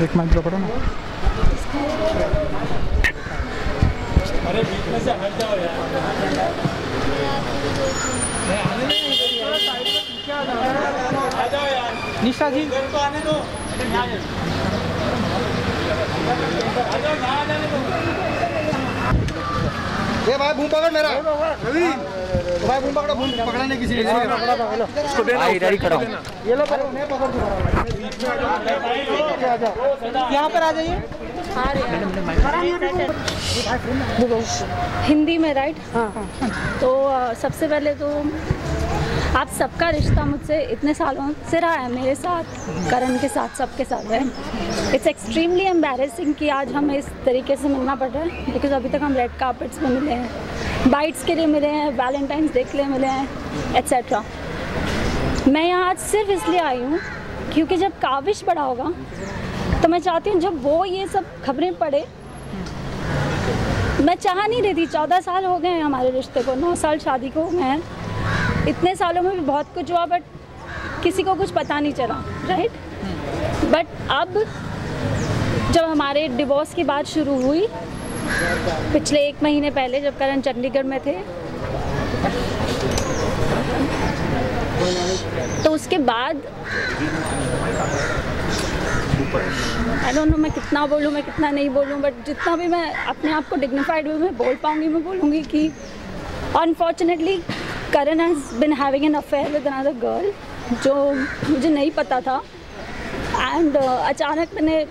एक माइक पकड़ो ना। अरे बीच में से हट जाओ यार। आ जाओ यार। निशा जी इधर तो आने दो। आ जाओ ना आने दो। ये भाई बूम पकड़ मेरा रवि, भाई बूम पकड़ो, बूम पकड़ा नहीं किसी ने। इसको देना, रेडी करो। ये लो पकड़ो, मैं पकड़ दूंगा। यहाँ पर आ जाइए। हिंदी में राइट? हाँ। तो सबसे पहले तो आप सबका रिश्ता मुझसे इतने सालों से रहा है, मेरे साथ, करण के साथ, सबके साथ है। इट्स एक्सट्रीमली एम्बैरेसिंग कि आज हमें इस तरीके से मिलना पड़ रहा है, बिकॉज अभी तक हम रेड कार्पेट्स में मिले हैं, बाइट्स के लिए मिले हैं, वैलेंटाइंस डे के लिए मिले हैं, एट्सेट्रा। मैं यहाँ आज सिर्फ इसलिए आई हूँ क्योंकि जब काविश बड़ा होगा तो मैं चाहती हूँ जब वो ये सब खबरें पढ़े, मैं चाह नहीं रही थी, 14 साल हो गए हैं हमारे रिश्ते को, 9 साल शादी को हुए हैं, इतने सालों में भी बहुत कुछ हुआ बट किसी को कुछ पता नहीं चला, राइट? बट अब जब हमारे डिवोर्स की बात शुरू हुई पिछले 1 महीने पहले, जब करण चंडीगढ़ में थे, तो उसके बाद आई डोंट नो मैं कितना बोलूँ, मैं कितना नहीं बोलूँ, बट जितना भी मैं अपने आप को डिग्निफाइड वे में बोल पाऊँगी मैं बोलूँगी कि unfortunately Karan has been having an affair with another girl, जो मुझे नहीं पता था। एंड अचानक मैंने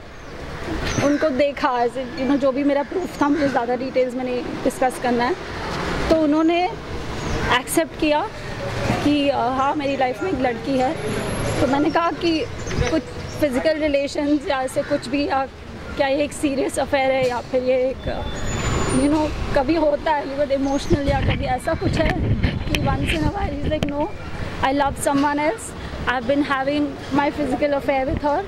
उनको देखा, यू नो, जो भी मेरा प्रूफ था, मुझे ज़्यादा डिटेल्स में नहीं डिस्कस करना है, तो उन्होंने एक्सेप्ट किया कि हाँ मेरी लाइफ में एक लड़की है। तो मैंने कहा कि कुछ फिज़िकल रिलेशंस या ऐसे कुछ भी, या क्या ये एक सीरियस अफेयर है, या फिर ये एक यू नो कभी होता है बहुत इमोशनल, या कभी ऐसा कुछ है कि once in a while he is like no I love someone else, I have been having my physical affair with her.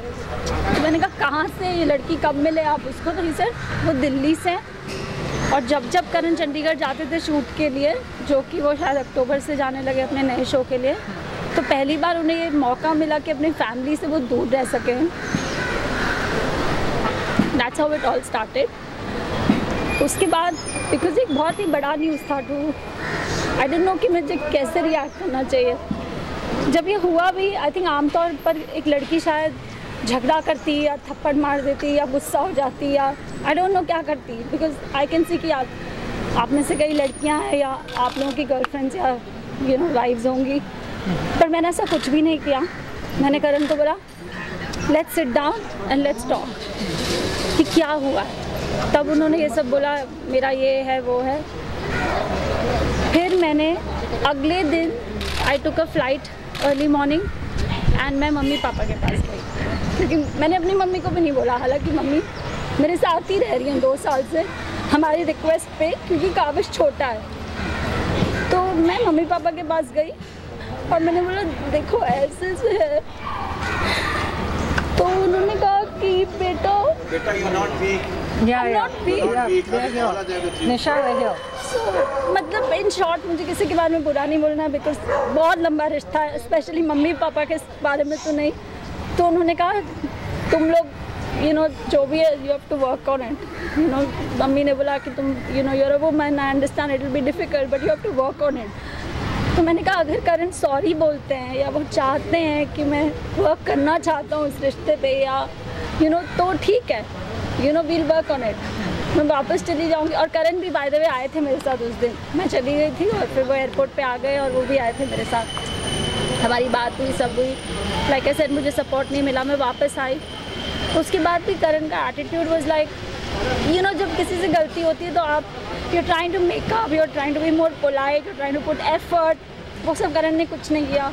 तो मैंने कहा कहाँ से ये लड़की, कब मिले आप उसको? तो ही सर वो दिल्ली से, और जब करण चंडीगढ़ जाते थे शूट के लिए, जो कि वो शायद अक्टूबर से जाने लगे अपने नए शो के लिए, तो पहली बार उन्हें ये मौका मिला कि अपनी फैमिली से वो दूर रह सकें। That's how it all started. उसके बाद बिकॉज एक बहुत ही बड़ा न्यूज़ था टू, आई डोंट नो कि मुझे कैसे रिएक्ट करना चाहिए। जब ये हुआ भी, आई थिंक आमतौर पर एक लड़की शायद झगड़ा करती या थप्पड़ मार देती या गुस्सा हो जाती या आई डोंट नो क्या करती, बिकॉज आई कैन सी कि आप में से कई लड़कियां हैं या आप लोगों की गर्लफ्रेंड्स या यू नो वाइफ्स होंगी, पर मैंने ऐसा कुछ भी नहीं किया। मैंने करण को बोला let's sit down and let's talk कि क्या हुआ है। तब उन्होंने ये सब बोला, मेरा ये है वो है। फिर मैंने अगले दिन I took a flight early morning and मैं मम्मी पापा के पास गई, क्योंकि मैंने अपनी मम्मी को भी नहीं बोला, हालांकि मम्मी मेरे साथ ही रह रही हैं 2 साल से हमारी रिक्वेस्ट पे, क्योंकि काविश छोटा है। तो मैं मम्मी पापा के पास गई और मैंने बोला देखो ऐसे से है। तो उन्होंने कहा कि बेटा you're not weak. निशा मतलब इन शॉर्ट मुझे किसी के बारे में बुरा नहीं बोलना, बिकॉज बहुत लंबा रिश्ता है, स्पेशली मम्मी पापा के बारे में तो नहीं। तो उन्होंने कहा तुम लोग यू नो जो भी है you have to work on it, you know. Mummy ने बोला कि तुम you know your a woman, I understand it will be difficult but you have to work on it. तो मैंने कहा अगर करण सॉरी बोलते हैं या वो चाहते हैं कि मैं वर्क करना चाहता हूँ इस रिश्ते पे, या यू नो, तो ठीक है, you know we'll work on it, मैं वापस चली जाऊँगी। और करण भी बाय द वे आए थे मेरे साथ उस दिन, मैं चली गई थी और फिर वो एयरपोर्ट पे आ गए और वो भी आए थे मेरे साथ, हमारी बात हुई, सब हुई। लाइक आई सेड मुझे सपोर्ट नहीं मिला, मैं वापस आई। उसके बाद भी करण का attitude was like you know जब किसी से गलती होती है तो आप you are trying to make up, you are trying to be more polite, you are trying to put effort. वो सब करण ने कुछ नहीं किया।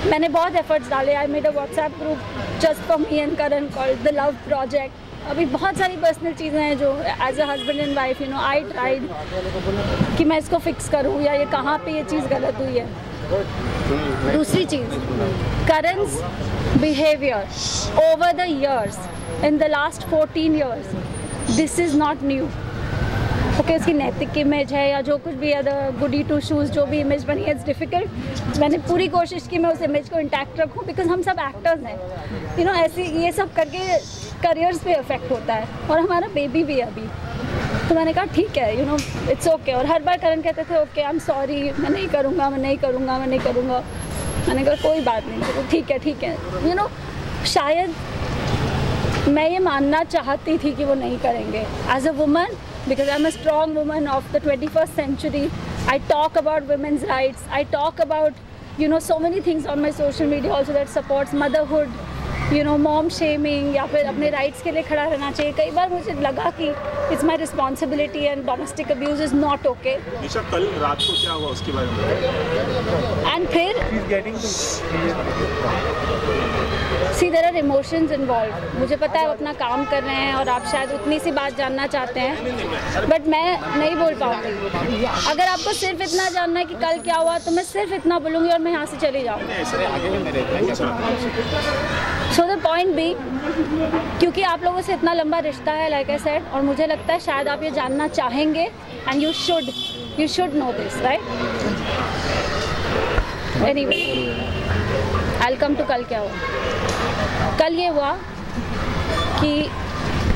मैंने बहुत एफर्ट्स डाले। I made a WhatsApp group just for me and Karan called the love project. अभी बहुत सारी पर्सनल चीज़ें हैं जो as a husband and wife you know I tried कि मैं इसको फिक्स करूँ या ये कहाँ पे ये चीज़ गलत हुई है। दूसरी चीज़, करण's behavior over the years, in the last 14 years, this is not new. Okay, उसकी नैतिक इमेज है या जो कुछ भी अदर गुडी टू शूज़ जो भी इमेज बनी है, इट्स डिफ़िकल्ट। मैंने पूरी कोशिश की मैं उस इमेज को इंटैक्ट रखूँ, बिकॉज हम सब एक्टर्स हैं, यू नो। ऐसे ये सब करके करियर्स पे इफेक्ट होता है और हमारा बेबी भी है अभी। तो मैंने कहा ठीक है, यू नो इट्स ओके। और हर बार करण कहते थे ओके आई एम सॉरी, मैं नहीं करूँगा, मैं नहीं करूँगा, मैं नहीं करूँगा। मैंने कहा कोई बात नहीं, तो ठीक है। यू नो शायद मैं ये मानना चाहती थी कि वो नहीं करेंगे as a woman, because I am a strong woman of the 21st century. I talk about women's rights. I talk about, you know, so many things on my social media also that supports motherhood, you know, mom shaming, या फिर अपने rights के लिए खड़ा रहना चाहिए। कई बार मुझे लगा कि it's my responsibility and domestic abuse is not okay. निशा, कल रात को क्या हुआ उसके बारे में? And फिर see there are emotions involved. मुझे पता है आप अपना काम कर रहे हैं और आप शायद उतनी सी बात जानना चाहते हैं, बट मैं नहीं बोल पाऊँगी। अगर आपको सिर्फ इतना जानना है कि कल क्या हुआ तो मैं सिर्फ इतना बोलूँगी और मैं यहाँ से चली जाऊँगी। सो द पॉइंट बी, क्योंकि आप लोगों से इतना लंबा रिश्ता है लाइक आई सेड, और मुझे लगता है शायद आप ये जानना चाहेंगे and you should know this, right? Anyway I will come to कल क्या हुआ। कल ये हुआ कि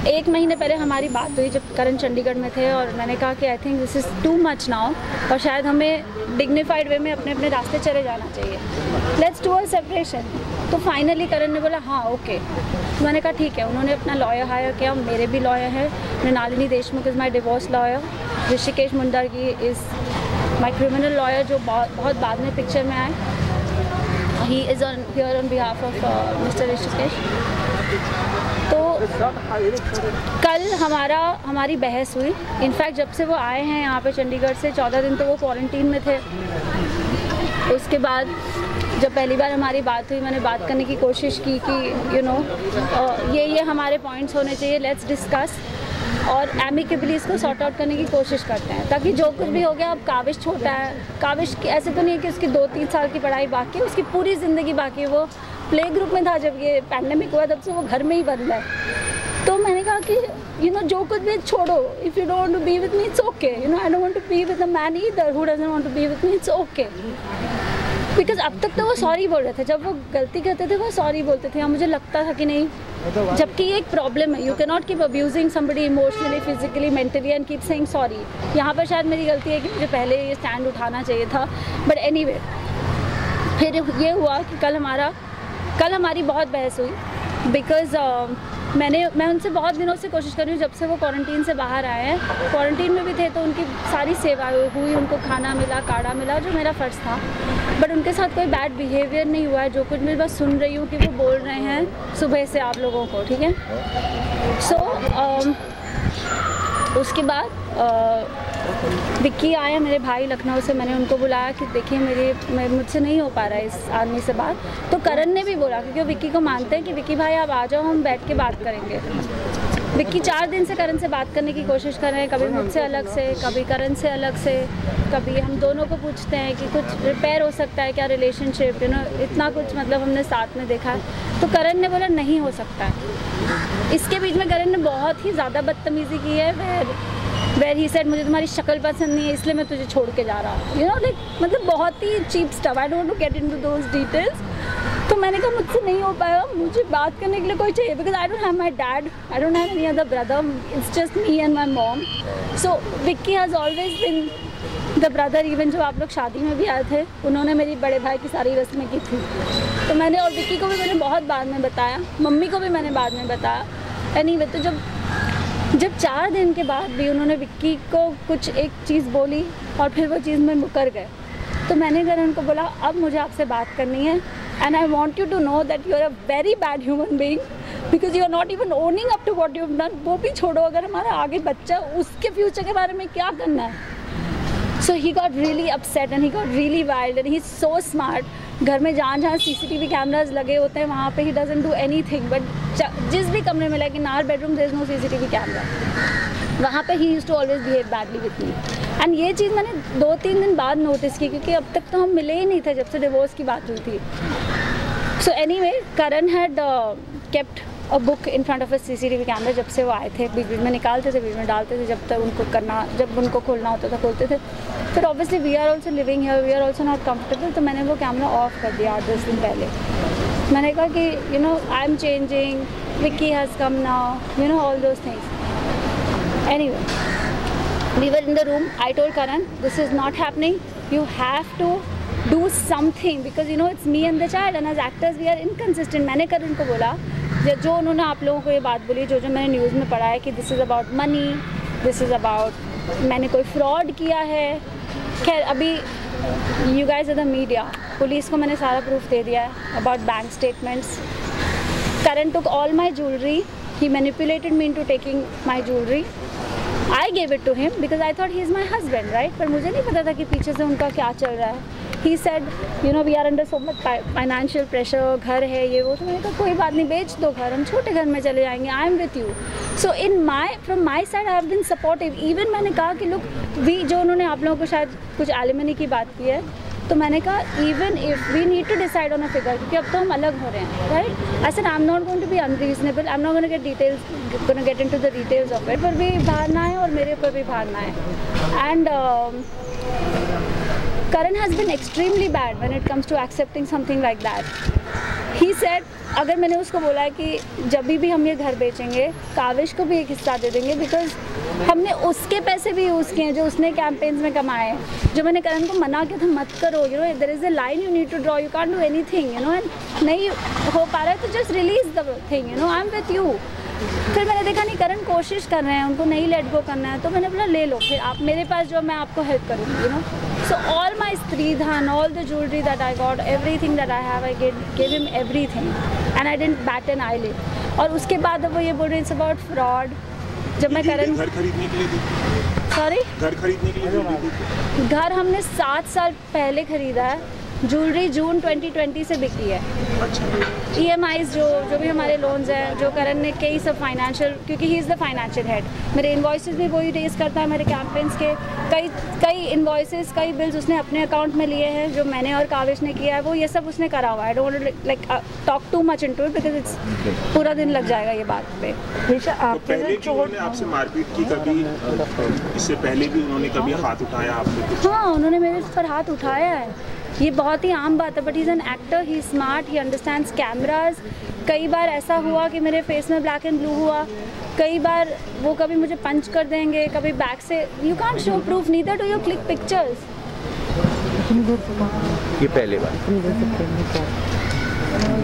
1 महीने पहले हमारी बात हुई जब करण चंडीगढ़ में थे, और मैंने कहा कि I think this is too much now और शायद हमें डिग्निफाइड वे में अपने अपने रास्ते चले जाना चाहिए, लेट्स डू अ सेपरेशन। तो फाइनली करण ने बोला हाँ ओके। मैंने कहा ठीक है। उन्होंने अपना लॉयर हायर किया, मेरे भी लॉयर हैं, Mrinalini Deshmukh is my divorce lawyer, Rishikesh Mundagi is my criminal lawyer जो बहुत बाद में पिक्चर में आए। He is on here on behalf of mister Rishikesh. तो कल हमारी बहस हुई। इनफैक्ट जब से वो आए हैं यहाँ पे चंडीगढ़ से 14 दिन तो वो क्वारंटीन में थे। उसके बाद जब पहली बार हमारी बात हुई, मैंने बात करने की कोशिश की कि यू नो ये हमारे पॉइंट्स होने चाहिए, लेट्स डिस्कस, और एमिकेबली इसको सॉर्ट आउट करने की कोशिश करते हैं ताकि जो कुछ भी हो गया। अब काविश छोटा है, काविश ऐसे तो नहीं है कि उसकी 2-3 साल की पढ़ाई बाकी है, उसकी पूरी ज़िंदगी बाकी है। वो प्ले ग्रुप में था जब ये पैंडेमिक हुआ, तब से वो घर में ही बंद है। तो मैंने कहा कि यू नो जो कुछ भी छोड़ो, if you don't want to be with me it's okay, you know I don't want to be with a man either who doesn't want to be with me, it's okay. Because अब तक तो वो sorry बोल रहे थे, जब वो गलती करते थे वो सॉरी बोलते थे, या मुझे लगता था कि नहीं, जबकि ये एक प्रॉब्लम है। You can not keep abusing somebody emotionally, physically, mentally and keep saying sorry. यहाँ पर शायद मेरी गलती है कि मुझे पहले ये स्टैंड उठाना चाहिए था, बट एनीवे फिर ये हुआ कि कल हमारी बहुत बहस हुई। बिकॉज मैं उनसे बहुत दिनों से कोशिश कर रही हूँ, जब से वो क्वारंटीन से बाहर आए हैं, क्वारंटीन में भी थे तो उनकी सारी सेवाएं हुई, उनको खाना मिला, काढ़ा मिला, जो मेरा फ़र्ज़ था, बट उनके साथ कोई बैड बिहेवियर नहीं हुआ है। जो कुछ मैं बस सुन रही हूँ कि वो बोल रहे हैं सुबह से आप लोगों को, ठीक है। सो उसके बाद विक्की आए मेरे भाई लखनऊ से, मैंने उनको बुलाया कि देखिए मुझसे नहीं हो पा रहा है इस आदमी से बात। तो करण ने भी बोला, क्योंकि वो विक्की को मानते हैं कि विक्की भाई आप आ जाओ, हम बैठ के बात करेंगे। विक्की 4 दिन से करण से बात करने की कोशिश कर रहे हैं, कभी मुझसे अलग से, कभी करण से अलग से, कभी हम दोनों को पूछते हैं कि कुछ रिपेयर हो सकता है क्या रिलेशनशिप, यू नो, इतना कुछ मतलब हमने साथ में देखा है। तो करण ने बोला नहीं हो सकता है। इसके बीच में करण ने बहुत ही ज़्यादा बदतमीज़ी की है, वेर ही सेड मुझे तुम्हारी शक्ल पसंद नहीं है इसलिए मैं तुझे छोड़ के जा रहा हूँ, यू नो, लाइक मतलब बहुत ही cheap stuff. I don't want to get into those details. तो मैंने कहा मुझसे नहीं हो पाएगा, मुझे बात करने के लिए कोई चाहिए, because I don't have my dad, I don't have any other brother, it's just me and my mom. So Vicky has always been the brother. Even जब आप लोग शादी में भी आए थे, उन्होंने मेरी बड़े भाई की सारी रस्में की थी। तो मैंने, और विक्की को भी मैंने बहुत बाद में बताया, मम्मी को भी मैंने बाद में बताया। एनीवे तो जब 4 दिन के बाद भी उन्होंने विक्की को कुछ एक चीज़ बोली और फिर वो चीज़ में मुकर गए, तो मैंने करण को बोला अब मुझे आपसे बात करनी है, and I want you to know that you are a very bad human being, because you are not even owning up to what you have done. वो भी छोड़ो, अगर हमारा आगे बच्चा, उसके फ्यूचर के बारे में क्या करना है। So he got really upset and he got really wild and he is so smart. घर में जहाँ CCTV कैमराज लगे होते हैं वहाँ पे he doesn't do anything, but जिस भी कमरे में, like in our bedroom there is no CCTV camera, वहाँ पे he used to always behave badly with me. And ये चीज़ मैंने 2-3 दिन बाद नोटिस की, क्योंकि अब तक तो हम मिले ही नहीं थे जब से डिवोर्स की बात हुई थी। So anyway Karan had kept a book in front of a CCTV camera. जब से वो आए थे, बीच बीच में निकालते थे, बीच में डालते थे, जब तक उनको करना, जब उनको खोलना होता था खोलते थे। फिर obviously we are also living here, we are also not comfortable, तो मैंने वो कैमरा ऑफ कर दिया 8-10 दिन पहले। मैंने कहा कि you know I am changing, Vicky has come now, you know, all those things. Anyway, we were in the room. I told Karan, this is not happening. You have to do something because you know it's me and the child, and as actors we are inconsistent. मैंने करण को बोला, जो उन्होंने आप लोगों को ये बात बोली, जो मैंने न्यूज़ में पढ़ा है कि this is about money, this is about मैंने कोई फ्रॉड किया है. खैर अभी you guys are the media. Police को मैंने सारा प्रूफ दे दिया है about bank statements. Karan took all my jewelry. He manipulated me into taking my jewelry. I gave it to him because I thought he is my husband, right? पर मुझे नहीं पता था कि पीछे से उनका क्या चल रहा है. He said, you know, we are under so much financial pressure. घर है ये वो, तो मैंने कहा कोई बात नहीं, बेच दो घर, हम छोटे घर में चले जाएंगे. I am with you. So from my side I have been supportive. Even मैंने कहा कि look, जो उन्होंने आप लोगों को शायद कुछ alimony की बात की है, तो मैंने कहा even if we need to decide on a figure, क्योंकि अब तो हम अलग हो रहे हैं, right? I said I'm not going to be unreasonable. I'm not going to get into the details of it. पर भी भारना है और मेरे ऊपर भी भारना है. And Karan has been extremely bad when it comes to accepting something like that. He said, अगर मैंने उसको बोला है कि जब भी हम ये घर बेचेंगे, काविश को भी एक हिस्सा दे देंगे बिकॉज हमने उसके पैसे भी यूज़ किए हैं जो उसने कैंपेन्स में कमाए हैं. जो मैंने करण को मना किया था मत करो, you know there is a line you need to draw, you can't do anything, you know, and नहीं हो पा रहा है तो just release the thing, you know, I am with you. फिर मैंने देखा नहीं करण कोशिश कर रहे हैं, उनको नहीं लेट गो करना है, तो मैंने बोला ले लो, फिर आप मेरे पास जो मैं आपको हेल्प करूँगी, you know. So all my stridhan, all the jewelry that I got, everything that I have, I gave him everything, and I didn't bat an eyelid. और उसके बाद वो ये बोल रहे हैं it's about fraud. जब मैं करण घर खरीदने के लिए दी, सॉरी घर खरीदने के लिए दी. घर हमने 7 साल पहले खरीदा है. ज्वेलरी जून 2020 से बिकी है. EMIs जो भी हमारे लोन्स हैं, जो करण ने कई सब फाइनेंशियल, क्योंकि he is the financial head, मेरे इन्वॉइसेस भी वही रेज करता है, मेरे कैंपेन्स के कई इन्वॉइसेस, कई बिल्स उसने अपने अकाउंट में लिए हैं जो मैंने और काविश ने किया है, वो ये सब उसने करा हुआ है. I don't like talk too much into it because it's पूरा दिन लग जाएगा ये बात पे. पहले भी उन्होंने आपसे मारपीट की कभी, इससे पहले भी उन्होंने कभी हाथ उठाया आप पे? हाँ, उन्होंने मेरे पर हाथ उठाया है, ये बहुत ही आम बात है. But he is an actor, he smart, he understands cameras. कई बार ऐसा हुआ कि मेरे फेस में ब्लैक एंड ब्लू हुआ, कई बार वो कभी मुझे पंच कर देंगे, कभी बैक से. You can't show proof, neither do you click pictures. ये पहले बार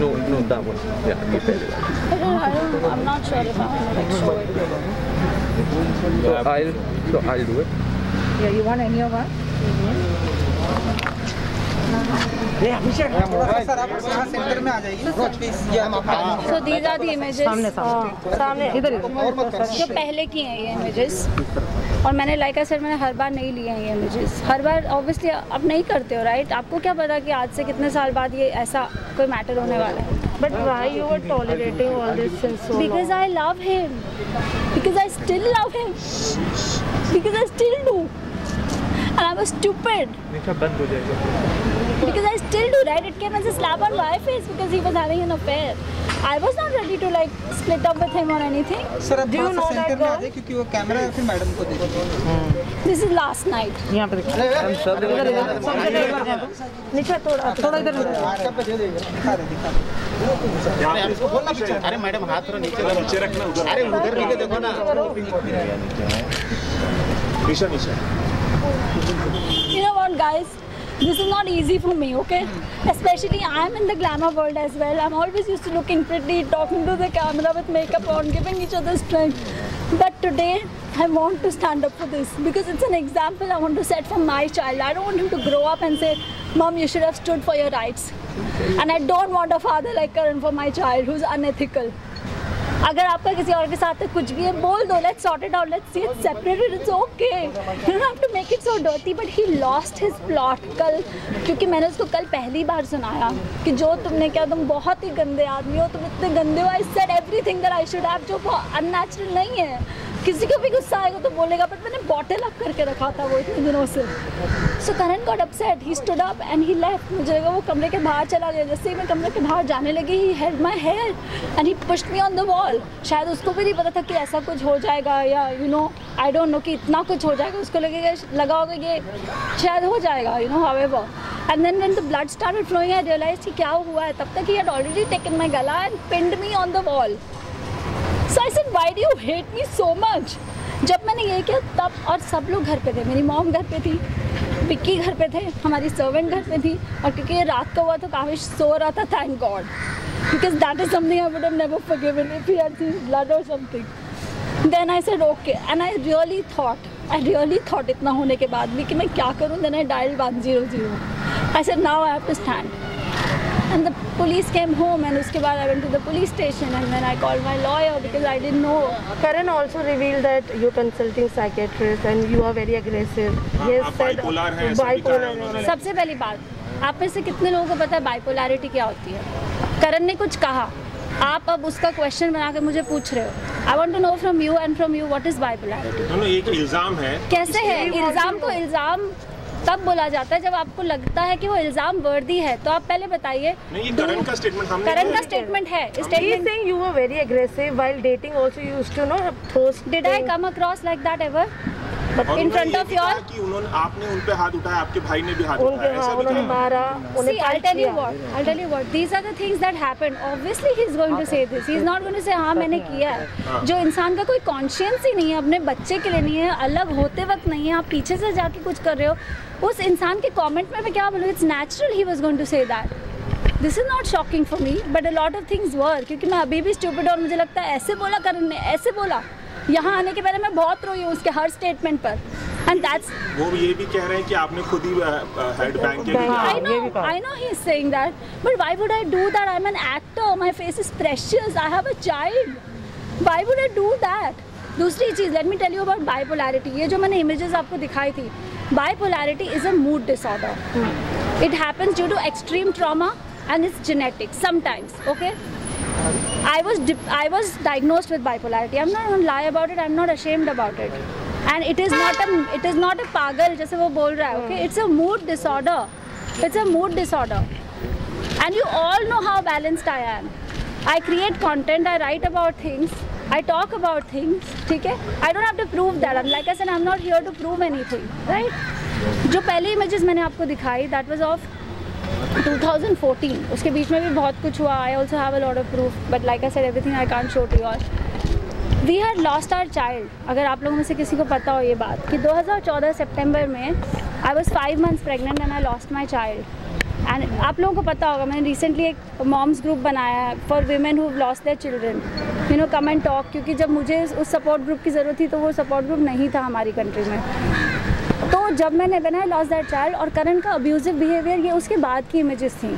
नो that one. Yeah, ये पहले बार. I'm not sure if I'm like show it. So I'll do it. Yeah, you want any of us? Sir आप यहाँ centre में आ जाइए. So these are the images. सामने इधर जो पहले की हैं ये इमेजेस, और मैंने लाइक आई सेड मैंने हर बार नहीं लिए हैं ये इमेजेस. हर बार ऑब्वियसली आप नहीं करते हो, राइट? आपको क्या पता कि आज से कितने साल बाद ये ऐसा कोई मैटर होने वाला है. But why you were tolerating all this since so long? Because I love him. Because I still love him. Because I still do. And I was stupid. Because I still do, right? It came as a slap on my face because he was having an affair. I was not ready to like split up with him or anything. Sir अब थोड़ा सा centre में आ जाइए क्योंकि वो camera फिर madam को दे दीजिए. This is last night. यहाँ पे देखो. नीचे थोड़ा इधर. अरे मैडम हाथ थोड़ा नीचे रखना. अरे उधर नीचे देखो ना. निशा. You know what, guys? This is not easy for me, okay? Especially I'm in the glamour world as well. I'm always used to looking pretty, talking to the camera with makeup on, giving each other strength. But today, I want to stand up for this because it's an example I want to set for my child. I don't want him to grow up and say, Mom, you should have stood for your rights. And I don't want a father like Karan for my child who's unethical. अगर आपका किसी और के साथ कुछ भी है बोल दो, let's sort it out, let's see it separated, it's okay. You don't have to make it so dirty. But he lost his plot कल, क्योंकि मैंने उसको कल पहली बार सुनाया कि जो तुमने किया, तुम बहुत ही गंदे आदमी हो, तुम इतने गंदे हो. I said everything that I should have, जो बहुत unnatural नहीं है. किसी को भी गुस्सा आएगा तो बोलेगा, बट मैंने बॉटल अप करके रखा था वो इतने दिनों से. So Karan got upset, he stood up and he left. मुझे लगा वो कमरे के बाहर चला गया. जैसे ही मैं कमरे के बाहर जाने लगी, he held my hair and he pushed me on the wall. शायद उसको भी नहीं पता था कि ऐसा कुछ हो जाएगा, या you know, I don't know कि इतना कुछ हो जाएगा. उसको लगा होगा ये शायद हो जाएगा, you know, however. And then when the blood started flowing, I realized कि क्या हुआ है. तब तक he had already taken my गला and pinned me on the wall. Why do you hate me so much? जब मैंने ये किया तब, और सब लोग घर पे थे, मेरी मॉम घर पे थी, विक्की घर पे थे, हमारी सर्वेंट घर पे थी, और क्योंकि ये रात का हुआ तो काविश सो रहा था, thank God, because that is something I would have never forgiven if he had seen blood or something. Then I said okay, and I really thought इतना होने के बाद भी कि मैं क्या करूँ. Then I dialed 100. I said now I have to stand. And the police came home, and उसके बाद I went to the police station, and then I called my lawyer because I didn't know. Karan also revealed that you're consulting psychiatrist and you are very aggressive. He has said bipolar है, ऐसा भी कहा है उन्होंने. सबसे पहली बात, आप में से कितने लोगों को पता है बाइपोलैरिटी क्या होती है? करण ने कुछ कहा, आप अब उसका क्वेश्चन बना के मुझे पूछ रहे हो. I want to know from you and from you what is bipolarity. दोनों एक इल्जाम है. कैसे है? इल्जाम को इल्जाम तब बोला जाता है जब आपको लगता है कि वो इल्जाम वर्दी है, तो आप पहले बताइए. नहीं, ये करण का स्टेटमेंट हमने. करण का स्टेटमेंट है. He is saying you were very aggressive while dating. Also, you used to know throw. Did I come across like that ever? But in front of you all. कि उन्होंने, आपने उन पे हाथ उठाया, आपके भाई ने भी हाथ उठाया, ऐसा भी उन्होंने मारा. See, I'll tell you what. These are the things that happened. Obviously, he's going to say this. He's not going to say हाँ मैंने किया है. जो इंसान का कोई कॉन्शियंस ही नहीं है, अपने बच्चे के लिए नहीं है, अलग होते वक्त नहीं है, आप पीछे से जाके कुछ कर रहे हो, उस इंसान के कमेंट में मैं क्या बोलूँ? It's natural he was going to say that. This is not shocking for me, but a lot of things were. क्योंकि मैं अभी भी stupid और मुझे लगता है ऐसे बोला करण ने, ऐसे बोला. यहाँ आने के पहले मैं बहुत रोई हूँ उसके हर स्टेटमेंट पर. And that's. वो ये भी कह रहे हैं कि आपने खुद ही हेड बैंक के लिए. I know he's saying that, but why would I do that? I'm an actor. My face is precious. I have a child. Why would I do that? दूसरी चीज़, let me tell you about bipolarity. ये जो मैंने images आपको दिखाई थी, bipolarity is a mood disorder. It happens due to extreme trauma and it's genetic sometimes. Okay. I was diagnosed with bipolarity. I'm not going to lie about it. I'm not ashamed about it. And it is not a pagal जैसे वो बोल रहा है. Okay, it's a mood disorder. It's a mood disorder. And you all know how balanced I am. I create content. I write about things. I talk about things. ठीक है? I don't have to prove that. Like I said, I'm not here to prove anything. Right? जो पहली images मैंने आपको दिखाई, that was of 2014. उसके बीच में भी बहुत कुछ हुआ. I also have a lot of proof. But like I said, everything I can't show to you all. We had lost our child. अगर आप लोगों में से किसी को पता हो ये बात कि 2014 सितंबर में I was 5 months pregnant and I lost my child. And आप लोगों को पता होगा, मैंने recently एक moms group बनाया है for women who've lost their children. You know, come and talk. क्योंकि जब मुझे उस support group की ज़रूरत थी तो वो support group नहीं था हमारी country में. तो जब मैंने बनाया lost that child, और करण का abusive behavior, ये उसके बाद की images थी.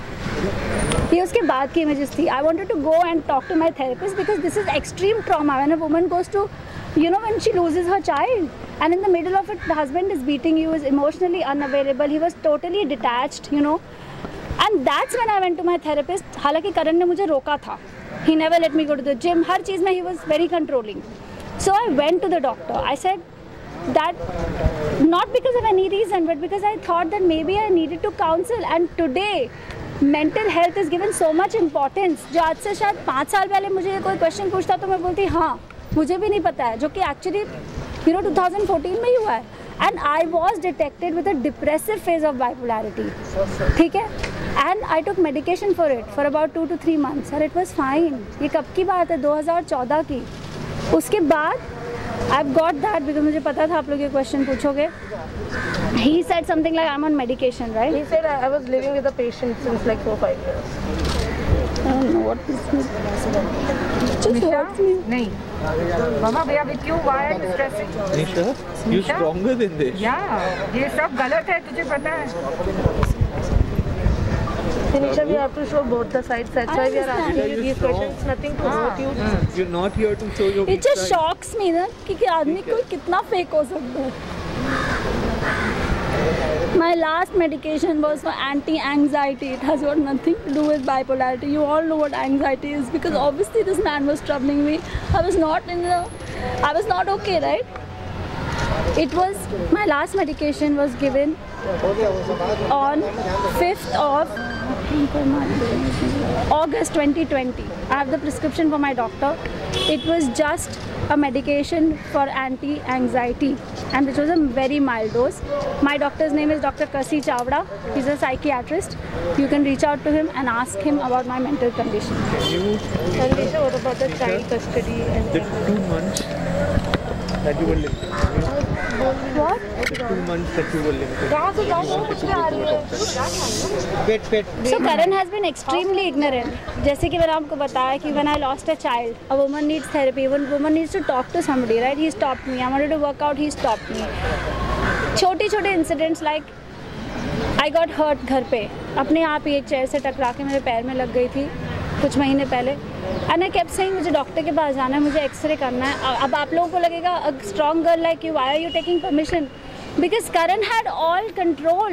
ये उसके बाद की images थी. I wanted to go and talk to my therapist because this is extreme trauma. When a woman goes to, you know, when she loses her child and in the middle of it the husband is beating you, is emotionally unavailable, he was totally detached, you know. And that's when I went to my therapist. हालांकि करण ने मुझे रोका था. He never let me go to the gym. हर चीज़ में he was very controlling. So I went to the doctor. I said that not because of any reason, but because I thought that maybe I needed to counsel. And today mental health is given so much importance. जो आज से शायद 5 साल पहले मुझे कोई question पूछता तो मैं बोलती हाँ मुझे भी नहीं पता है, जो कि एक्चुअली 2014 में ही हुआ है. And I was detected with a depressive phase of bipolarity. ठीक है? And I took medication for it for about 2 to 3 months and it was fine. ये कब की बात है? 2014 की. उसके बाद I've got that because मुझे पता था आप लोग ये क्वेश्चन पूछोगे. He said something like I'm on medication, right? He said I was living with a patient since like 4-5 years. I don't know what this is. Just watch me. नहीं मामा भैया with you why are you stressing? Nisha, you're stronger than this. Yeah, ये सब गलत है तुझे पता है. Nisha, we have to show both the sides. That's why we are asking you these questions. Nothing to hurt you. You're not here to show your. It just shocks me ना कि आदमी कोई कितना फेक हो सकता है. My last medication was for anti-anxiety. It has got nothing to do with bipolarity. You all know what anxiety is because obviously this man was troubling me. I was not okay, right? It was, my last medication was given on 5th of August 2020. I have the prescription for my doctor. It was just a medication for anti-anxiety, and which was a very mild dose. My doctor's name is Dr. Kasi Chawda. He's a psychiatrist. You can reach out to him and ask him about my mental condition. Sandeesha, what about the child custody and The 2 months that you were living. What? The 2 months that you were living. So Karan has been extremely ignorant. जैसे कि मैंने आपको बताया कि when I lost a child, a woman needs therapy. One woman needs to talk to somebody, right? He stopped me. I wanted to work out. He stopped me. छोटे incidents like I got hurt घर पे. अपने आप ही एक chair से टकरा के मेरे पैर में लग गई थी कुछ महीने पहले. And I kept saying मुझे डॉक्टर के पास जाना है, मुझे एक्सरे करना है. अब आप लोगों को लगेगा a strong girl like you, why are you taking permission? Because Karan had all control.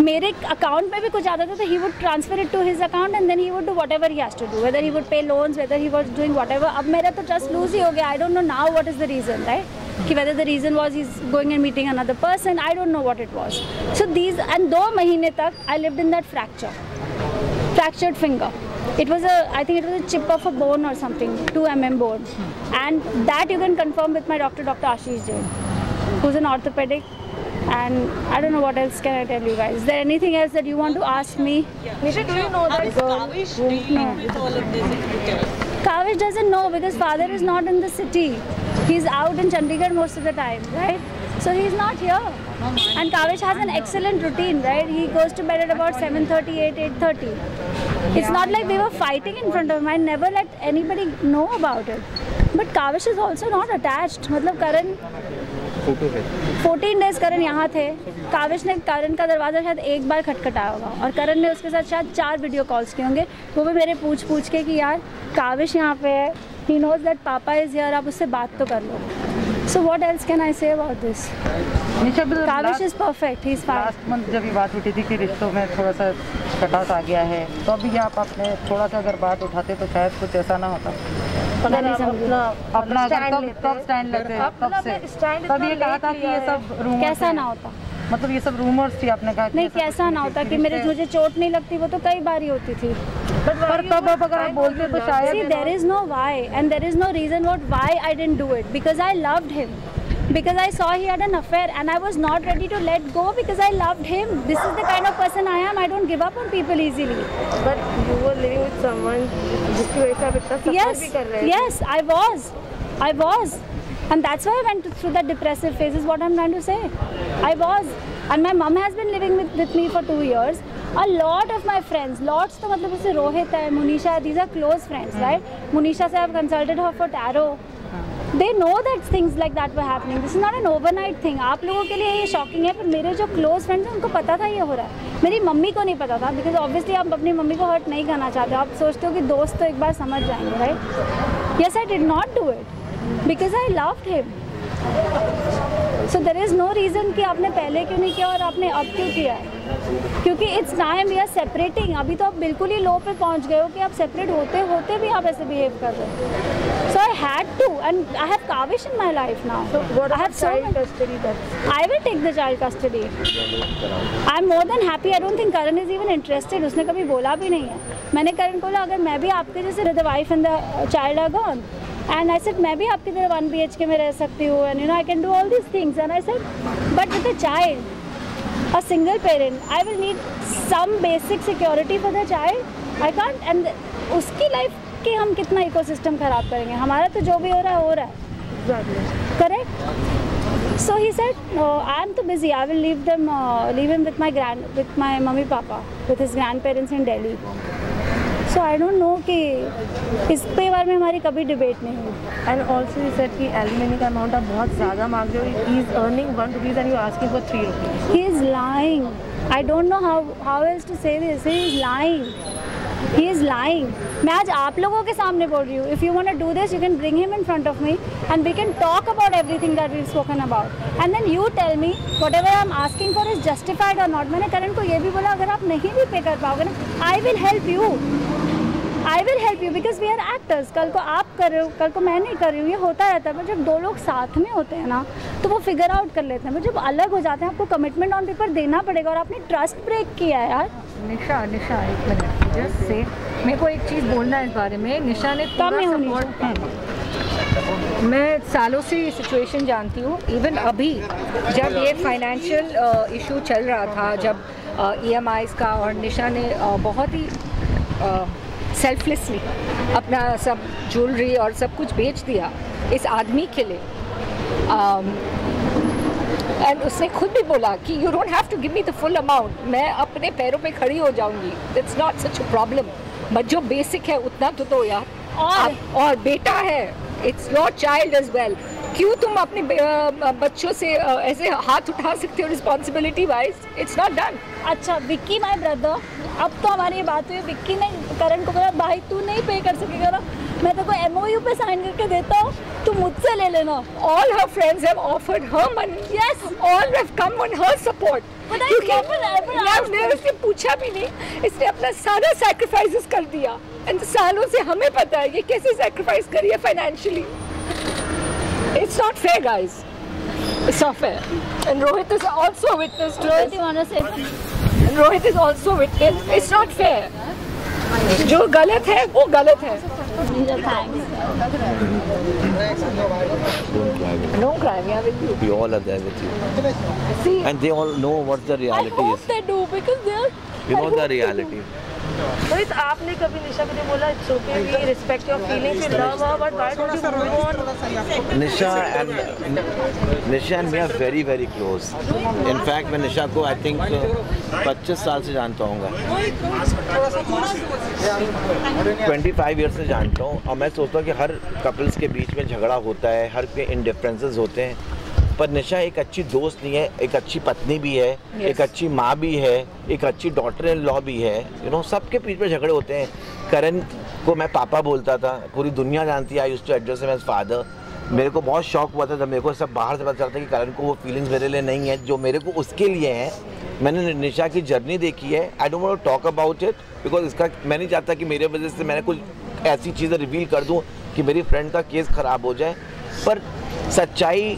मेरे अकाउंट में भी कुछ आता था तो he would transfer it to his account and then he would do whatever he has to do, whether he would pay loans, whether he was doing whatever. अब मेरा तो trust lose ही हो गया. I don't know now what is the reason, right? कि whether the reason was he's going and meeting another person, I don't know what it was. So these, and 2 महीने तक I lived in that fractured finger. It was I think it was a chip of a bone or something, 2 mm bone, and that you can confirm with my doctor, Dr. Ashish Jain, who's an orthopedic. And I don't know what else can I tell you guys. Is there anything else that you want to ask me? Nisha, do you know that girl? Kavish dealing with all of this in detail? Kavish doesn't know because father is not in the city. He's out in Chandigarh most of the time, right? So he's not here. And Kavish has an excellent routine, right? He goes to bed at about 7:30, 8:30. It's not like we were fighting in front of him. I never let anybody know about it. But Kavish is also not attached. मतलब Karan 14 days करण यहाँ थे. काविश ने करण का दरवाज़ा शायद एक बार खटखटाया होगा और करण ने उसके साथ शायद 4 वीडियो कॉल्स किए होंगे, वो भी मेरे पूछ के कि यार काविश यहाँ पे है, he knows that papa is here, आप उससे बात तो कर लो. So what else can I say about this? Kavish is perfect, he is fine. Last month जब ये बात उठी थी कि रिश्तों में थोड़ा सा कटाव आ गया है, तो अभी आप अपने थोड़ा सा अगर बात उठाते तो शायद कुछ ऐसा ना होता. अपना कब स्टैंड लेते तब ये कहा था कि ये सब रूमर्स कैसा ना होता, मतलब ये सब रूमर्स थी. आपने कहा नहीं कैसा ना होता कि मुझे चोट नहीं लगती, वो तो कई बार ही होती थी. पर तब अब अगर आप बोलते तो शायद there is no why and there is no reason why I didn't do it, because I loved him, because I saw he had an affair and I was not ready to let go because I loved him. This is the kind of person I am. I don't give up on people easily. But you were living with someone जिसकी वजह से आप इतना सफर भी कर रहे हैं. Yes, I was. And that's why I went through that depressive phase, is what I'm trying to say. I was. And my mom has been living with me for 2 years. A lot of my friends, lots तो मतलब जैसे रोहित है, Munisha, these are close friends, right? Munisha से I've consulted her for tarot. They know that things like that were happening. This is not an overnight thing. आप लोगों के लिए ये शॉकिंग है, पर मेरे जो क्लोज फ्रेंड्स हैं उनको पता था ये हो रहा है. मेरी मम्मी को नहीं पता था, बिकॉज ऑब्वियसली आप अपनी मम्मी को हर्ट नहीं करना चाहते. आप सोचते हो कि दोस्त तो एक बार समझ जाएंगे, right? Yes, I did not do it because I loved him. So there is no reason कि आपने पहले क्यों नहीं किया और आपने अब क्यों किया है. क्योंकि it's time we are separating. अभी तो आप बिल्कुल ही लो पे पहुंच गए हो कि आप सेपरेट होते होते भी आप ऐसे बिहेव कर रहे हो. So I had to, and I have Kavish in my life now. I have child custody. I will take the child custody. I am more than happy. I don't think Karan is even interested. उसने कभी बोला भी नहीं है. मैंने करण को बोला अगर मैं भी आपके जैसे the wife and the child are gone, and I said मैं भी आपकी तरह 1 BHK में रह सकती हूँ, and you know I can do all these things. And I said but with a child, a single parent, I will need some basic security for the child. I can't. And उसकी life के हम कितना ecosystem खराब करेंगे. हमारा तो जो भी हो रहा है correct. So he said I am too busy. I will leave him with my mummy papa, with his grandparents in Delhi. So I don't know कि इस पे बारे में हमारी कभी डिबेट नहीं हुई. And also he said कि alimony का अमाउंट आप बहुत ज़्यादा मांग रहे हो. He is earning 1 rupees and you are asking for 3 rupees. He is lying. I don't know how else to say this. He is lying. He is lying. मैं आज आप लोगों के सामने बोल रही हूँ. If you want to do this, you can bring him in front of me and we can talk about everything that we've spoken about. And then you tell me whatever I'm asking for is justified or not. मैंने करण को ये भी बोला अगर आप नहीं भी पे कर पाओगे ना, I will help you. I will help you because we are actors. कल को आप कर रहे हो, कल को मैं नहीं कर रही हूँ, ये होता रहता है. पर जब 2 लोग साथ में होते हैं ना तो वो फिगर आउट कर लेते हैं. पर जब अलग हो जाते हैं आपको कमिटमेंट ऑन पेपर देना पड़ेगा और आपने ट्रस्ट ब्रेक किया है यार. निशा एक मिनट जस्ट से मेरे को एक चीज़ बोलना है इस बारे में। निशा ने मैं सालों से ये सिचुएशन जानती हूँ। इवन अभी जब ये फाइनेंशियल इशू चल रहा था, जब EMIs का, और निशा ने बहुत ही सेल्फलेसली अपना सब ज्वेलरी और सब कुछ बेच दिया इस आदमी के लिए। एंड उसने खुद भी बोला कि you don't have to give me the full amount, मैं अपने पैरों पे खड़ी हो जाऊंगी, it's not such a problem, but जो बेसिक है उतना तो दो यार। और बेटा है, it's your child as well. क्यों तुम अपने बच्चों से ऐसे हाथ उठा सकते हो responsibility wise? It's not done. अच्छा विक्की माय ब्रदर, अब तो हमारी ये बात हुई, विक्की ने करण को बोला भाई तू नहीं पे कर सकेगा ना, मैं तेरे को MOU पे साइन करके देता हूँ, तू मुझसे ले लेना। All her friends have offered her money. Yes. All have come on her support. But I ने उससे पूछा भी नहीं, इसने अपना सारा sacrifices कर दिया। And सालों से हमें पता है ये कैसे sacrifice करी है financially. It's not fair, guys. It's not fair. And Rohit is also a witness to Rohit, this. you want to say? And Rohit is also a witness. It's not fair. जो गलत है वो गलत है। No crime, yeah, with you. We all are there with you. See, And they all know what the I reality hope is. they do because they are. You know the reality. Rohit, आपने कभी निशा को नहीं बोला it's okay, we respect your feelings, we love her, but why don't you move on? Nisha and me are very very close. In fact, मैं निशा को I think 25 साल से जानता हूँ, 25 ईयर से जानता हूँ, और मैं सोचता हूँ कि हर कपल्स के बीच में झगड़ा होता है, हर के इंडिफरेंसेस होते हैं, पर निशा एक अच्छी दोस्त नहीं है, एक अच्छी पत्नी भी है, एक अच्छी माँ भी है, एक अच्छी डॉटर इन लॉ भी है। यू नो, सबके बीच में झगड़े होते हैं। करण को मैं पापा बोलता था, पूरी दुनिया जानती है, I used to address him as father. मेरे को बहुत शौक हुआ था जब मेरे को सब बाहर से पता चलता कि करण को वो फीलिंग्स मेरे लिए नहीं है जो मेरे को उसके लिए हैं। मैंने निशा की जर्नी देखी है। I don't want to talk about it because इसका मैं नहीं चाहता कि मेरे वजह से मैंने कुछ ऐसी चीज़ें रिवील कर दूँ कि मेरी फ्रेंड का केस ख़राब हो जाए, पर सच्चाई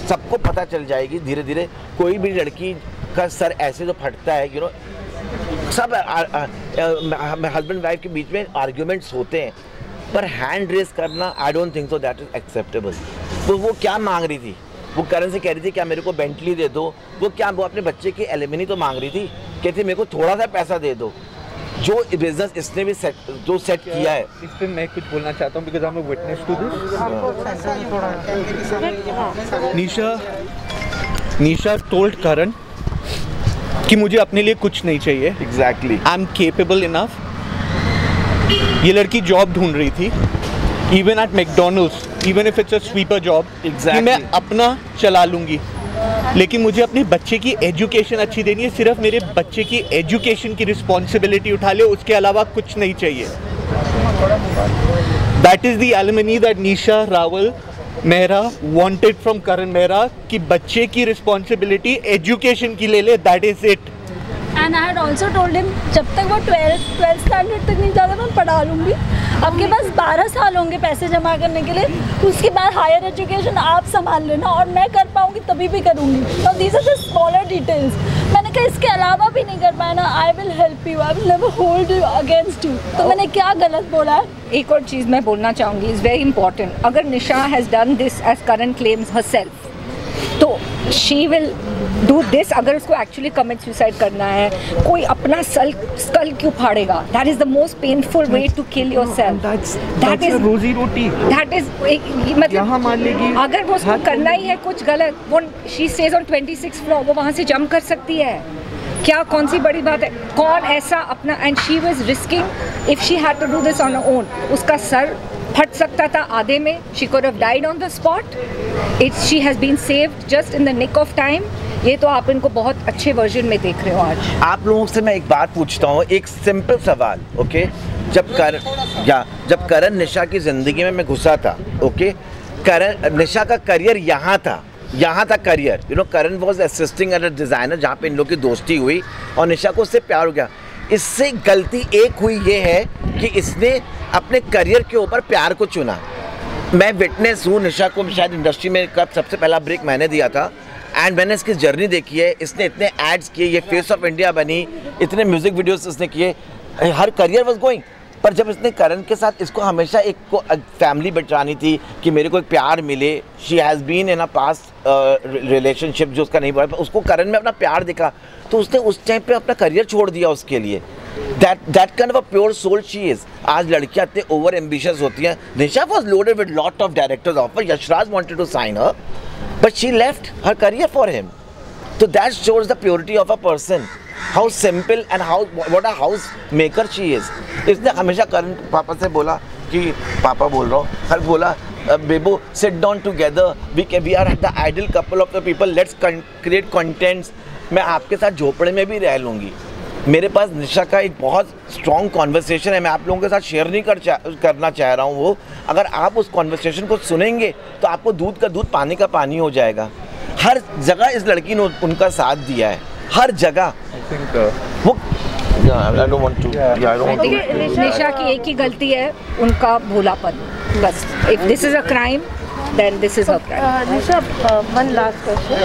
सबको पता चल जाएगी धीरे धीरे। कोई भी लड़की का सर ऐसे जो फटता है, यू नो, सब हस्बैंड वाइफ के बीच में आर्ग्यूमेंट्स होते हैं, पर हैंड रेस करना आई don't think so that is acceptable. तो वो क्या मांग रही थी? वो करण से कह रही थी क्या मेरे को बेंटली दे दो, वो क्या वो अपने बच्चे की एलिमनी तो मांग रही थी, कहती मेरे को थोड़ा सा पैसा दे दो। जो बिजनेस इसने भी सेट किया है, इस पे मैं कुछ बोलना चाहता हूँ because I am a witness to this. Nisha told Karan कि मुझे अपने लिए कुछ नहीं चाहिए। Exactly, I am capable enough. ये लड़की जॉब ढूंढ रही थी, even at McDonald's, even if it's a sweeper job, कि मैं अपना चला लूंगी, लेकिन मुझे अपने बच्चे की एजुकेशन अच्छी देनी है। सिर्फ मेरे बच्चे की एजुकेशन की रिस्पॉन्सिबिलिटी उठा ले, उसके अलावा कुछ नहीं चाहिए। That is the alimony that Nisha Rawal Mehra wanted from Karan Mehra, कि बच्चे की रिस्पॉन्सिबिलिटी एजुकेशन की ले ले, that is it. And I had also told him जब तक वो 12th स्टैंडर्ड तक नहीं जाता मैं पढ़ा लूँगी, आपके पास 12 साल होंगे पैसे जमा करने के लिए, उसके बाद हायर एजुकेशन आप संभाल लेना और मैं कर पाऊँगी तभी भी करूँगी। तो these are the smaller details. मैंने कहा इसके अलावा भी नहीं कर पाया ना, I will help you, I will never hold you against you. तो मैंने क्या गलत बोला है? एक और चीज़ मैं बोलना चाहूँगी, इज़ वेरी इंपॉर्टेंट। अगर Nisha has done this as Karan claims herself, तो शी विल डू दिस। अगर उसको एक्चुअली कमिट सुसाइड करना है, कोई अपना स्कल क्यों फाड़ेगा? That is the most painful way to kill yourself. That is रोजी रोटी, दैट इज मतलब मान लेगी अगर वो उसको करना ही है कुछ गलत, वो she stage on 26th floor, वो वहाँ से जंप कर सकती है, क्या कौन सी बड़ी बात है? कौन ऐसा अपना, and she was risking, if she had to do this on her own, उसका सर फट सकता था आधे में, she could have died on the spot. She has been saved just in the nick of time. ये तो आप इनको बहुत अच्छे वर्जन में देख रहे हो आज। आप लोगों से मैं एक बात पूछता हूँ, एक सिंपल सवाल, ओके? जब करण निशा की जिंदगी में मैं घुसा था, ओके, करण निशा का करियर यहाँ था career, you know, Karan was assisting as a designer, जहाँ पे इन लोग की दोस्ती हुई और निशा को उससे प्यार हो गया। इससे गलती एक हुई ये है कि इसने अपने करियर के ऊपर प्यार को चुना। मैं विटनेस हूँ, निशा को शायद इंडस्ट्री में कब सबसे पहला ब्रेक मैंने दिया था, एंड मैंने इसकी जर्नी देखी है, इसने इतने एड्स किए, ये फेस ऑफ इंडिया बनी, इतने म्यूजिक वीडियोस इसने किए, हर करियर वाज गोइंग। पर जब इसने करण के साथ, इसको हमेशा एक को फैमिली बिठानी थी कि मेरे को एक प्यार मिले। She has been in a past relationship जो उसका नहीं बढ़ा, उसको करण में अपना प्यार दिखा, तो उसने उस टाइम पे अपना करियर छोड़ दिया उसके लिए। That kind of a pure soul she is. आज लड़कियां इतने ओवर एम्बिशियस होती हैं। Nisha was loaded with lot of directors offer, Yashraj wanted to sign her but she left her career for him. तो that shows the purity of a person, how simple and what a house maker she is। इसने हमेशा करण पापा से बोला कि पापा बोल रहा हूँ, हर बोला बेबू sit down together, we are the ideal couple of the people, let's create contents। मैं आपके साथ झोपड़े में भी रह लूँगी। मेरे पास निशा का एक बहुत स्ट्रॉन्ग कॉन्वर्सेशन है, मैं आप लोगों के साथ शेयर नहीं करना चाह रहा हूँ वो। अगर आप उस कॉन्वर्सेशन को सुनेंगे तो आपको दूध का दूध पानी का पानी हो जाएगा। हर जगह इस लड़की ने उनका साथ दिया है, हर जगह। वो निशा की एक ही गलती है, उनका भोलापन, बस। If this is a crime then this is a crime. Nisha, one last question.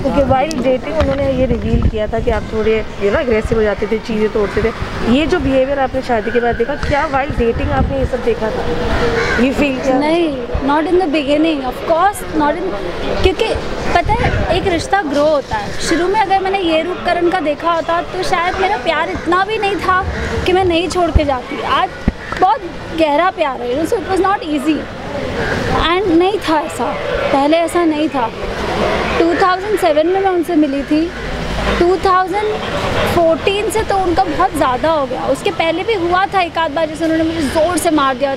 Okay, while dating उन्होंने ये रिवील किया था कि आप थोड़े अग्रेसिव हो जाते थे, चीज़ें तोड़ते थे। ये जो बिहेवियर आपने शादी के बाद देखा, क्या वाइल डेटिंग आपने ये सब देखा था? ये फील किया? नहीं, not in the beginning, of course not in. क्योंकि पता है एक रिश्ता ग्रो होता है। शुरू में अगर मैंने ये रूप करण का देखा होता तो शायद मेरा प्यार इतना भी नहीं था कि मैं नहीं छोड़ के जाती। आज बहुत गहरा प्यार है, so it was not easy and नहीं था ऐसा, पहले ऐसा नहीं था। 2007 में मैं उनसे मिली थी, 2014 से तो उनका बहुत ज़्यादा हो गया। उसके पहले भी हुआ था एक आध बार, जैसे उन्होंने मुझे ज़ोर से मार दिया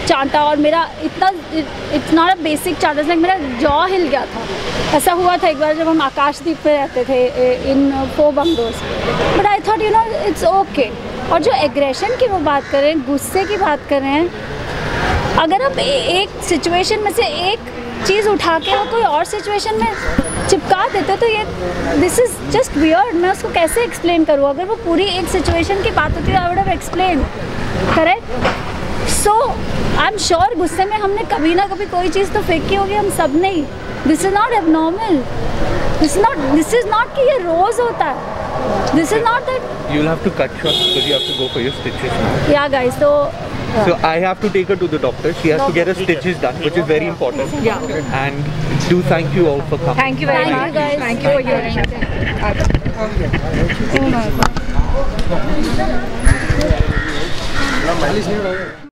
चांटा, और मेरा इट्स नॉट अ बेसिक चांटा, लाइक मेरा जॉ हिल गया था। ऐसा हुआ था एक बार जब हम आकाशदीप पे रहते थे इन 4 bungalows. But I thought it's okay. और जो एग्रेशन की वो बात कर रहे हैं, गुस्से की बात कर रहे हैं, अगर आप एक सिचुएशन में से एक चीज़ उठा के वो कोई और सिचुएशन में चिपका देते तो ये दिस इज़ जस्ट वियर्ड। मैं उसको कैसे एक्सप्लेन करूँ? अगर वो पूरी एक सिचुएशन की बात होती है, I would have explain, correct. So I am sure गुस्से में हमने कभी ना कभी कोई चीज़ तो फेंकी होगी हम सब ने ही। This is not abnormal, this is not कि ये रोज़ होता है। This is not that. You'll have to cut short because you have to go for your stitches now. Yeah, guys. So I have to take her to the doctor. She has to get her stitches done, which is very important. Yeah. And do thank you all for coming. Thank you very much, guys. Thank you for your attention.